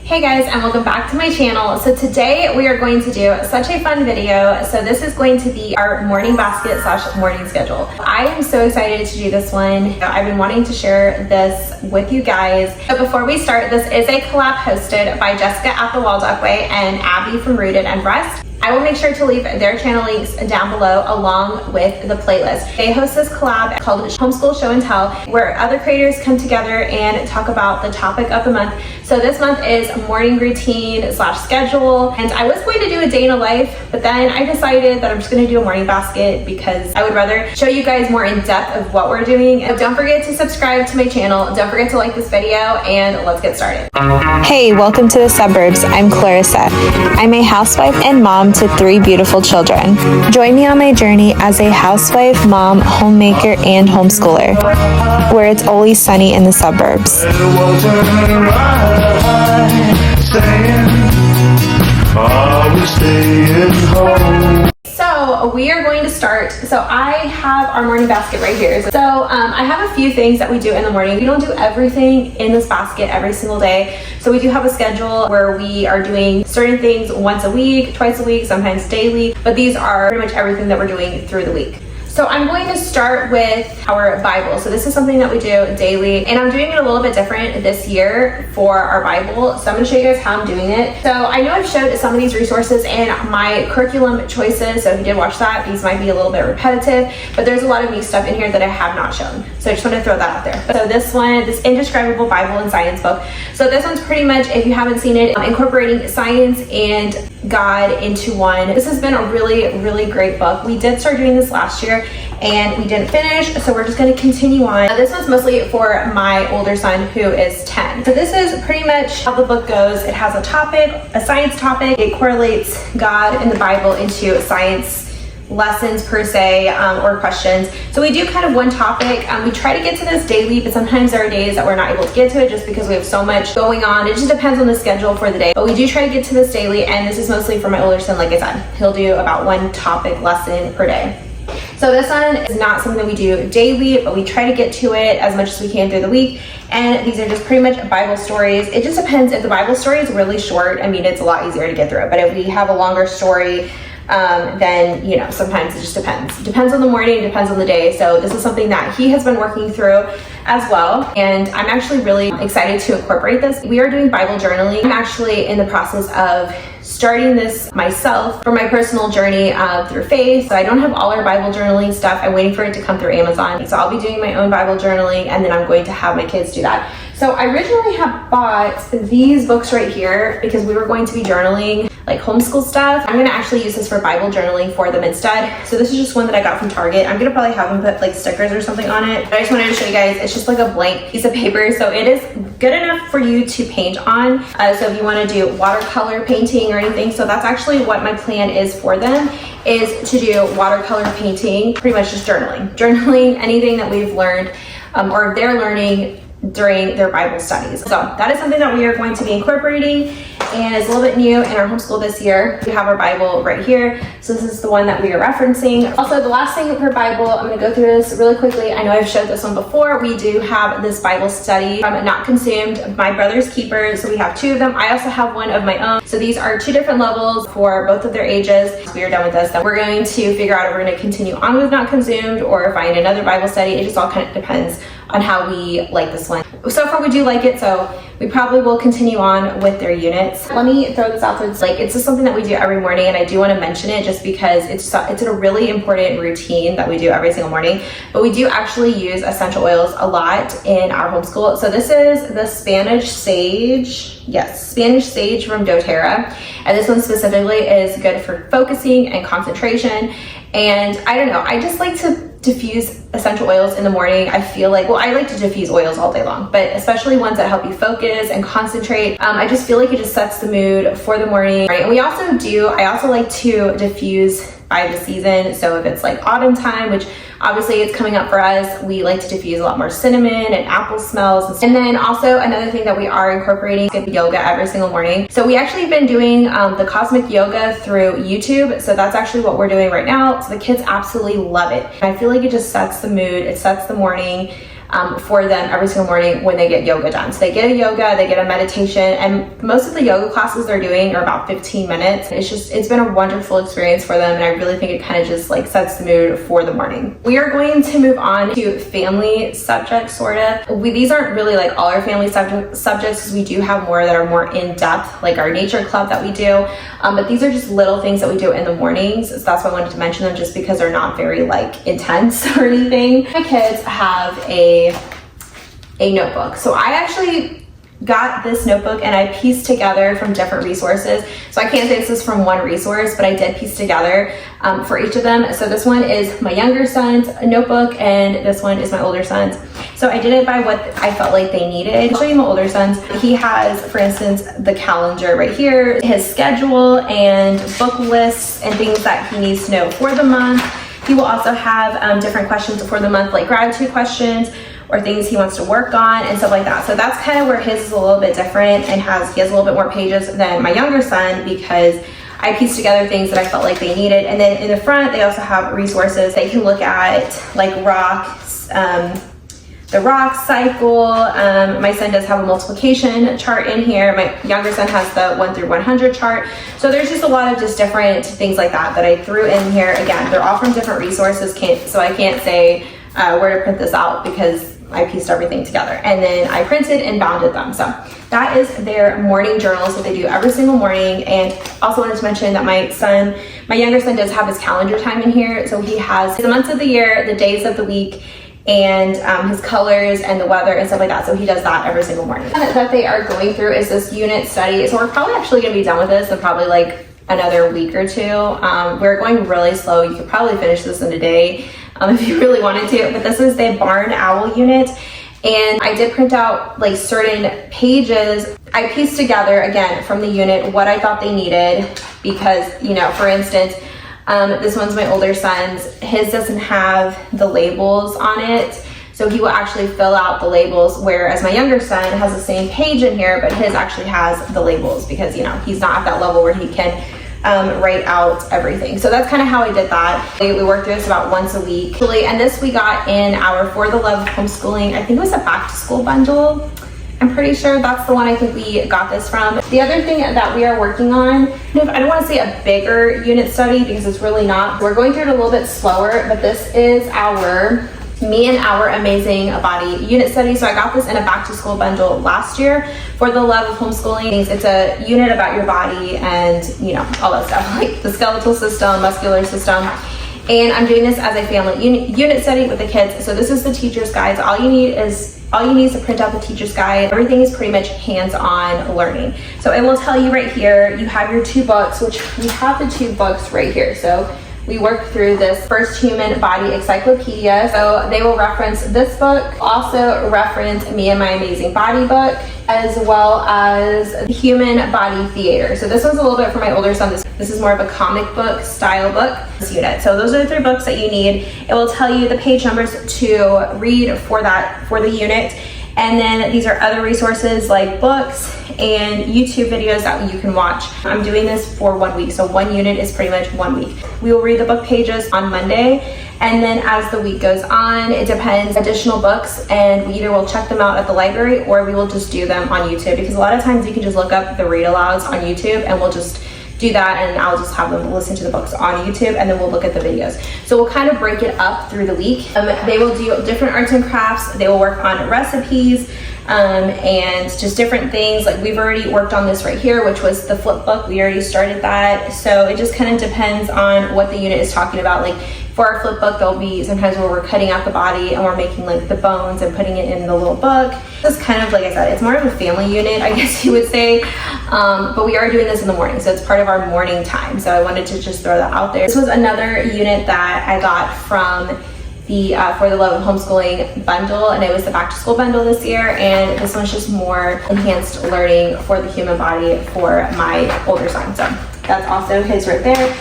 Hey guys, and welcome back to my channel. So today we are going to do such a fun video. So this is going to be our morning basket / morning schedule. I am so excited to do this one. I've been wanting to share this with you guys. But before we start, this is a collab hosted by Jessica at the Waldock Way and Abby from Rooted and Rest. I will make sure to leave their channel links down below along with the playlist. They host this collab called Homeschool Show and Tell, where other creators come together and talk about the topic of the month. So this month is morning routine / schedule, and I was going to do a day in a life, but then I decided that I'm just going to do a morning basket because I would rather show you guys more in depth of what we're doing. And don't forget to subscribe to my channel. Don't forget to like this video, and let's get started. Hey, welcome to the suburbs. I'm Clarissa. I'm a housewife and mom to 3 beautiful children. Join me on my journey as a housewife, mom, homemaker, and homeschooler, where it's always sunny in the suburbs. So we are going to start. So I have our morning basket right here. So I have a few things that we do in the morning. We don't do everything in this basket every single day. So we do have a schedule where we are doing certain things once a week, twice a week, sometimes daily, but these are pretty much everything that we're doing through the week. So I'm going to start with our Bible. So this is something that we do daily, and I'm doing it a little bit different this year for our Bible. So I'm going to show you guys how I'm doing it. So I know I've showed some of these resources in my curriculum choices. So if you did watch that, these might be a little bit repetitive, but there's a lot of new stuff in here that I have not shown. So I just want to throw that out there. So this one, this Indescribable Bible and Science book. So this one's pretty much, if you haven't seen it, incorporating science and God into one. This has been a really, really great book. We did start doing this last year and we didn't finish, so we're just going to continue on. This one's mostly for my older son who is 10. So this is pretty much how the book goes. It has a topic, a science topic. It correlates God and the Bible into science lessons per se, or questions. So we do kind of one topic. We try to get to this daily, but sometimes there are days that we're not able to get to it just because we have so much going on. It just depends on the schedule for the day, but we do try to get to this daily, and this is mostly for my older son. Like I said, he'll do about one topic lesson per day. So this one is not something that we do daily, but we try to get to it as much as we can through the week. And these are just pretty much Bible stories. It just depends. If the Bible story is really short, I mean, it's a lot easier to get through it. But if we have a longer story, then, you know, sometimes it just depends. It depends on the morning, depends on the day. So this is something that he has been working through as well. And I'm actually really excited to incorporate this. We are doing Bible journaling. I'm actually in the process of starting this myself for my personal journey through faith. So I don't have all our Bible journaling stuff. I'm waiting for it to come through Amazon. So I'll be doing my own Bible journaling, and then I'm going to have my kids do that. So I originally have bought these books right here because we were going to be journaling like homeschool stuff. I'm gonna actually use this for Bible journaling for them instead. So this is just one that I got from Target. I'm gonna probably have them put like stickers or something on it. But I just wanted to show you guys, it's just like a blank piece of paper. So it is good enough for you to paint on. So if you wanna do watercolor painting or anything, so that's actually what my plan is for them, is to do watercolor painting, pretty much just journaling anything that we've learned or they're learning during their Bible studies. So that is something that we are going to be incorporating, and it's a little bit new in our homeschool this year. We have our Bible right here. So this is the one that we are referencing. Also, the last thing per Bible, I'm going to go through this really quickly. I know I've showed this one before. We do have this Bible study from Not Consumed, My Brother's Keepers. So we have 2 of them. I also have one of my own. So these are 2 different levels for both of their ages. So we are done with this. Then we're going to figure out if we're going to continue on with Not Consumed or find another Bible study. It just all kind of depends on how we like this one. So far we do like it, so we probably will continue on with their units. Let me throw this out there. It's just something that we do every morning, and I do want to mention it just because it's a really important routine that we do every single morning. But we do actually use essential oils a lot in our homeschool. So this is the Spanish sage. Yes, Spanish sage from doTERRA. And this one specifically is good for focusing and concentration. And I don't know, I just like to diffuse essential oils in the morning. I feel like, well, I like to diffuse oils all day long, but especially ones that help you focus and concentrate. I just feel like it just sets the mood for the morning. Right? And I also like to diffuse by the season. So if it's like autumn time, which obviously it's coming up for us, we like to diffuse a lot more cinnamon and apple smells. And then also another thing that we are incorporating is yoga every single morning. So we actually have been doing the cosmic yoga through YouTube. So that's actually what we're doing right now. So the kids absolutely love it. I feel like it just sets the mood. It sets the morning. for them every single morning when they get yoga done. So they get a yoga, they get a meditation, and most of the yoga classes they're doing are about 15 minutes. It's been a wonderful experience for them, and I really think it kind of just like sets the mood for the morning. We are going to move on to family subjects, sort of. These aren't really like all our family subjects, because we do have more that are more in depth, like our nature club that we do. But these are just little things that we do in the mornings. So that's why I wanted to mention them, just because they're not very like intense or anything. My kids have a notebook. So I actually got this notebook and I pieced together from different resources. So I can't say this is from one resource, but I did piece together for each of them. So this one is my younger son's notebook and this one is my older son's. So I did it by what I felt like they needed. I'll show you my older son's. He has, for instance, the calendar right here, his schedule and book lists and things that he needs to know for the month. He will also have different questions for the month, like gratitude questions, or things he wants to work on and stuff like that. So that's kind of where his is a little bit different and he has a little bit more pages than my younger son, because I pieced together things that I felt like they needed. And then in the front, they also have resources they can look at, like rocks, the rock cycle. My son does have a multiplication chart in here. My younger son has the 1 through 100 chart. So there's just a lot of just different things like that I threw in here. Again, they're all from different resources, so I can't say where to print this out because I pieced everything together, and then I printed and bounded them. So that is their morning journals that they do every single morning. And also wanted to mention that my younger son does have his calendar time in here. So he has the months of the year, the days of the week, and his colors and the weather and stuff like that. So he does that every single morning. That they are going through is this unit study. So we're probably actually gonna be done with this in probably like another week or two. We're going really slow. You could probably finish this in a day if you really wanted to, but this is the barn owl unit. And I did print out like certain pages. I pieced together, again, from the unit what I thought they needed, because, you know, for instance, this one's my older son's. His doesn't have the labels on it, so he will actually fill out the labels, whereas my younger son has the same page in here, but his actually has the labels because, you know, he's not at that level where he can write out everything. So that's kind of how I did that. We worked through this about once a week. And this we got in our For the Love of Homeschooling, I think it was a back to school bundle. I'm pretty sure that's the one I think we got this from. The other thing that we are working on, I don't want to say a bigger unit study because it's really not. We're going through it a little bit slower, but this is our Me and Our Amazing Body unit study. So I got this in a back to school bundle last year for the Love of Homeschooling. It's a unit about your body and, you know, all that stuff, like the skeletal system, muscular system. And I'm doing this as a family unit study with the kids. So this is the teacher's guide. So all you need is to print out the teacher's guide. Everything is pretty much hands-on learning. So it will tell you right here, you have your 2 books, which we have the 2 books right here. So we worked through this First Human Body Encyclopedia. So they will reference this book, also reference Me and My Amazing Body book, as well as the Human Body Theater. So this one's a little bit for my older son. This is more of a comic book style book, this unit. So those are the 3 books that you need. It will tell you the page numbers to read for the unit. And then these are other resources like books and YouTube videos that you can watch. I'm doing this for 1 week. So 1 unit is pretty much 1 week. We will read the book pages on Monday. And then as the week goes on, it depends, additional books, and we either will check them out at the library or we will just do them on YouTube, because a lot of times you can just look up the read alouds on YouTube and we'll just do that, and I'll just have them listen to the books on YouTube, and then we'll look at the videos. So we'll kind of break it up through the week. They will do different arts and crafts. They will work on recipes and just different things. Like we've already worked on this right here, which was the flip book. We already started that. So it just kind of depends on what the unit is talking about. Like for our flip book, there'll be sometimes where we're cutting out the body and we're making like the bones and putting it in the little book. This is kind of, like I said, it's more of a family unit, I guess you would say. But we are doing this in the morning, so it's part of our morning time. So I wanted to just throw that out there. This was another unit that I got from the For the Love of Homeschooling bundle, and it was the back to school bundle this year, and this one's just more enhanced learning for the human body for my older son. So that's also his right there.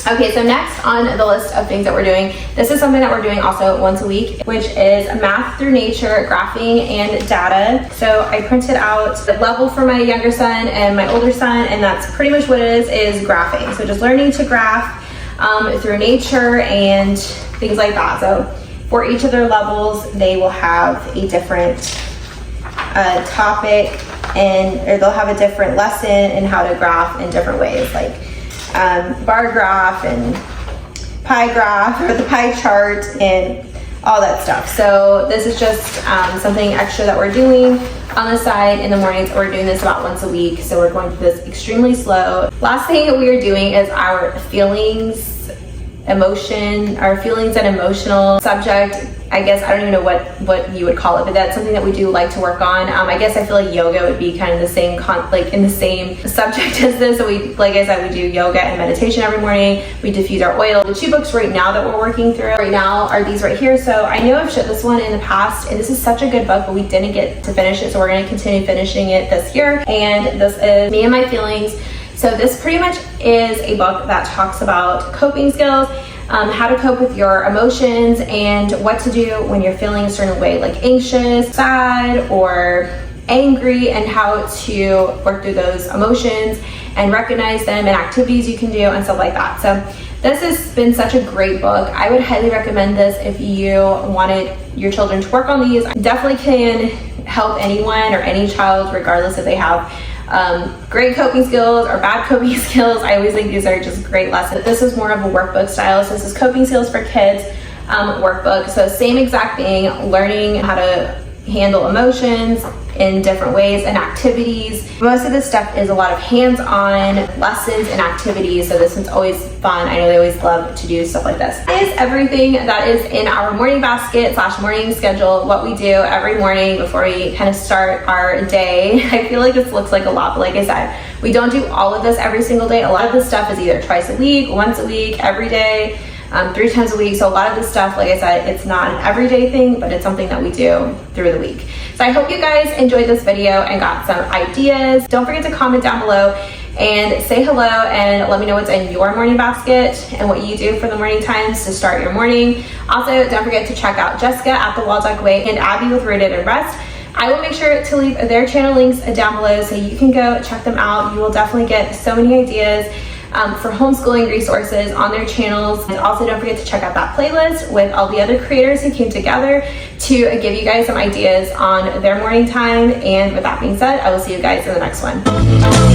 Okay, so next on the list of things that we're doing, this is something that we're doing also once a week, which is Math Through Nature, Graphing and Data. So I printed out the level for my younger son and my older son, and that's pretty much what it is graphing. So just learning to graph through nature and things like that. So For each of their levels, they will have a different topic, or they'll have a different lesson and how to graph in different ways, like bar graph and pie graph, or the pie chart and all that stuff. So this is just something extra that we're doing on the side in the mornings. We're doing this about once a week, so we're going through this extremely slow. Last thing we are doing is our feelings and emotional subject. I guess I don't even know what you would call it, but that's something that we do like to work on. I guess I feel like yoga would be kind of the same in the same subject as this. So we, like I said, we do yoga and meditation every morning. We diffuse our oil. The 2 books right now that we're working through right now are these right here. So I know I've showed this one in the past, and this is such a good book, but we didn't get to finish it, so we're going to continue finishing it this year. And this is Me and My Feelings. So this pretty much is a book that talks about coping skills, how to cope with your emotions, and what to do when you're feeling a certain way, like anxious, sad, or angry, and how to work through those emotions and recognize them, and activities you can do and stuff like that. So this has been such a great book. I would highly recommend this if you wanted your children to work on these. Definitely can help anyone or any child, regardless if they have great coping skills or bad coping skills. I always think these are just great lessons. This is more of a workbook style. So this is Coping Skills for Kids workbook. So same exact thing, learning how to handle emotions in different ways and activities. Most of this stuff is a lot of hands-on lessons and activities, so this one's always fun. I know they always love to do stuff like this. That is everything that is in our morning basket / morning schedule, what we do every morning before we kind of start our day. I feel like this looks like a lot, but like I said, we don't do all of this every single day. A lot of this stuff is either twice a week, once a week, every day, 3 times a week. So a lot of this stuff, like I said, it's not an everyday thing, but it's something that we do through the week. So I hope you guys enjoyed this video and got some ideas. Don't forget to comment down below and say hello and let me know what's in your morning basket and what you do for the morning times to start your morning. Also, don't forget to check out Jessica at The Wall Dog Way and Abby with Rooted and Rest. I will make sure to leave their channel links down below so you can go check them out. You will definitely get so many ideas for homeschooling resources on their channels. And also don't forget to check out that playlist with all the other creators who came together to give you guys some ideas on their morning time. And with that being said, I will see you guys in the next one.